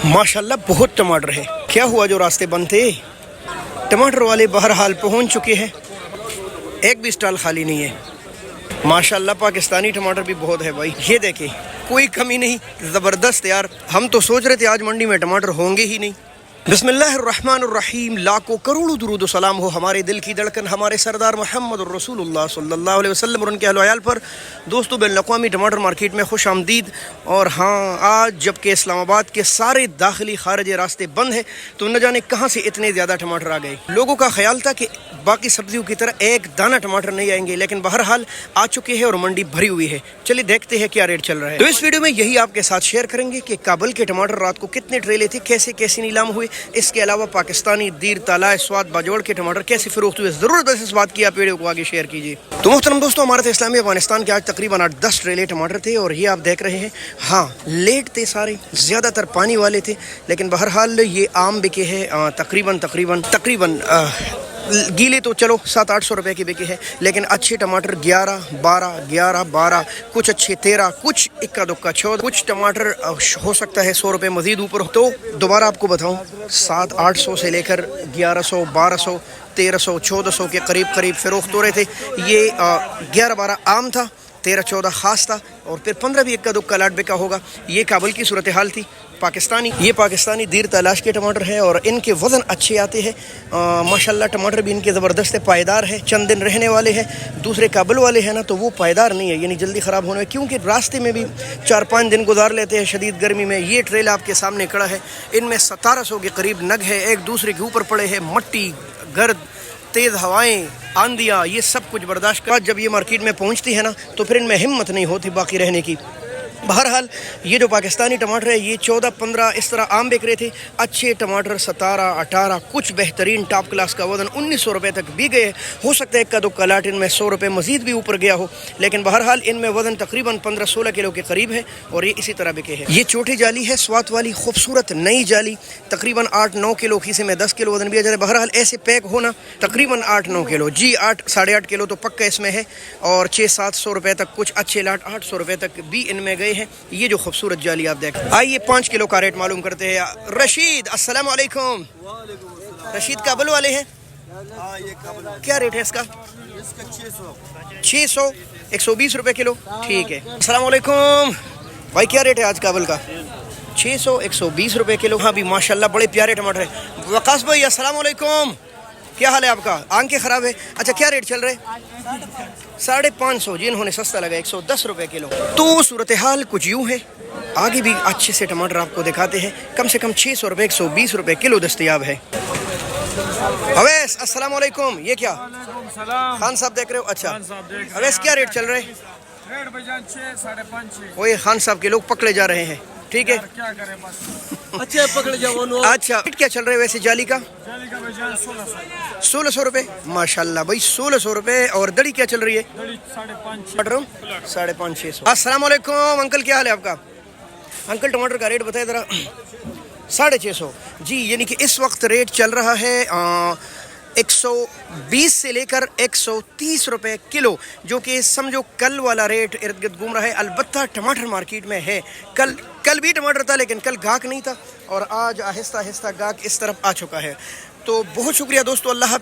माशाल्लाह बहुत टमाटर है। क्या हुआ जो रास्ते बंद थे? टमाटर वाले बहरहाल पहुंच चुके हैं, एक भी स्टॉल खाली नहीं है। माशाल्लाह पाकिस्तानी टमाटर भी बहुत है भाई, ये देखें कोई कमी नहीं, ज़बरदस्त यार। हम तो सोच रहे थे आज मंडी में टमाटर होंगे ही नहीं। बिस्मिल्लाहिर्रहमानिर्रहीम, लाखों करोड़ों दुरूद सलाम हो हमारे दिल की धड़कन हमारे सरदार मोहम्मद रसूलुल्लाह सल्लल्लाहु अलैहि वसल्लम और उनके अहल वयाल पर। दोस्तों, बैनुल-अक़वामी टमाटर मार्केट में खुश आमदीद। और हाँ, आज जबकि इस्लामाबाद के सारे दाखिली खारजी रास्ते बंद हैं, तो न जाने कहाँ से इतने ज़्यादा टमाटर आ गए। लोगों का ख्याल था कि बाकी सब्जियों की तरह एक दाना टमाटर नहीं आएंगे, लेकिन बहरहाल आ चुके हैं और मंडी भरी हुई है। चलिए देखते हैं क्या रेट चल रहा है। तो इस वीडियो में यही आपके साथ शेयर करेंगे कि काबुल के टमाटर रात को कितने ट्रेले थे, कैसे कैसे नीलाम हुए। इसके अलावा पाकिस्तानी दीर, तालाय, स्वाद, बाजोड़ के टमाटर कैसे फरोख्त हुए। जरूर बस इस बात की आप वीडियो को आगे शेयर कीजिए। तो मोहतरम दोस्तों, हमारे इस्लामी अफगानिस्तान के आज तकरीबन 8-10 ट्रेले टमाटर थे और ये आप देख रहे हैं। हाँ, लेट थे सारे, ज़्यादातर पानी वाले थे, लेकिन बहरहाल ये आम बिके हैं। तकरीबन गीले तो चलो 700-800 रुपए के बिके हैं, लेकिन अच्छे टमाटर 11, कुछ अच्छे 13, कुछ इक्का दुक्का 14, कुछ टमाटर हो सकता है 100 रुपए मजीद ऊपर। तो दोबारा आपको बताऊं, 700-800 से लेकर 1100, 1200, 1300, 1400 के करीब फरोख्त हो रहे थे। ये 11-12 आम था, 13-14 खास था, और फिर 15 भी इक्का दुक्का लाट बिका होगा। ये काबुल की सूरत हाल थी। ये पाकिस्तानी दीर तलाश के टमाटर है और इनके वज़न अच्छे आते हैं। माशाल्लाह टमाटर भी इनके ज़बरदस्त पायदार है, चंद दिन रहने वाले हैं। दूसरे काबुल वाले हैं ना, तो वो पायदार नहीं है, यानी जल्दी ख़राब होने में, क्योंकि रास्ते में भी 4-5 दिन गुजार लेते हैं शदीद गर्मी में। ये ट्रेल आपके सामने खड़ा है, इनमें 1700 के करीब नग है, एक दूसरे के ऊपर पड़े हैं। मट्टी, गर्द, तेज़ हवाएं, आंधियाँ, ये सब कुछ बर्दाश्त कर जब ये मार्केट में पहुंचती है ना, तो फिर इनमें हिम्मत नहीं होती बाकी रहने की। बहरहाल ये जो पाकिस्तानी टमाटर है, ये 14-15 इस तरह आम बिक रहे थे। अच्छे टमाटर 17-18, कुछ बेहतरीन टॉप क्लास का वज़न 1900 रुपये तक भी गए। हो सकता है इक्का दुक्का लाट इनमें 100 रुपये मजीद भी ऊपर गया हो, लेकिन बहरहाल इनमें वज़न तकरीबन 15-16 किलो के करीब है और ये इसी तरह बिके हैं। ये छोटी जाली है, स्वाद वाली खूबसूरत नई जाली, तकरीबन 8-9 किलो, किसी में 10 किलो वज़न भी आ जाए। बहरहाल ऐसे पैक होना तकरीबन 8-9 किलो जी, 8-8.5 किलो तो पक्का इसमें है, और 600-700 रुपये तक कुछ अच्छे लाट 800 रुपये तक भी इनमें गए हैं। ये जो खूबसूरत जाली आप देख, आइए 5 किलो का रेट मालूम करते हैं। रशीद, अस्सलाम वालेकुम। रशीद काबुल वाले हैं? क्या रेट है इसका? 600, 120 रुपए किलो, ठीक है। अस्सलाम वालेकुम भाई, क्या रेट है आज काबुल का? 600, 120 रुपए किलो। हाँ भी माशाल्लाह बड़े प्यारे टमाटर है। वकास भाई अस्सलाम वालेकुम, क्या हाल है आपका? आंखें खराब है, अच्छा क्या रेट चल रहे? 550 जी, इन्होंने सस्ता लगा 110 रुपए किलो। तो सूरत हाल कुछ यूँ है। आगे भी अच्छे से टमाटर आपको दिखाते हैं। कम से कम 600 रुपये, 120 रुपए किलो दस्तयाब है। अवैस अस्सलाम वालेकुम, ये क्या खान साहब देख रहे हो? अच्छा अवैस, क्या रेट चल रहे हैं? रेट भाईजान 6, 5.5। वही खान साहब के लोग पकड़े जा रहे हैं, ठीक है, क्या करें बस। अच्छा पकड़े जाओ। अच्छा रेट क्या चल रहा है वैसे जाली का? जाली का भाईजान 1600। 1600 रुपये, माशाल्लाह भाई 1600 रुपये। और दड़ी क्या चल रही है? दड़ी 5.5, 550-600। अस्सलाम वालेकुम अंकल, क्या हाल है आपका? अंकल टमाटर का रेट बताए ज़रा। 650 जी, यानी कि इस वक्त रेट चल रहा है 120 से लेकर 130 रुपए किलो, जो कि समझो कल वाला रेट इर्द गिर्द घूम रहा है। अलबत्ता टमाटर मार्केट में है, कल भी टमाटर था, लेकिन कल गाहक नहीं था, और आज आहिस्ता आहिस्ता गाहक इस तरफ आ चुका है। तो बहुत शुक्रिया दोस्तों, अल्लाह हाफ़िज़।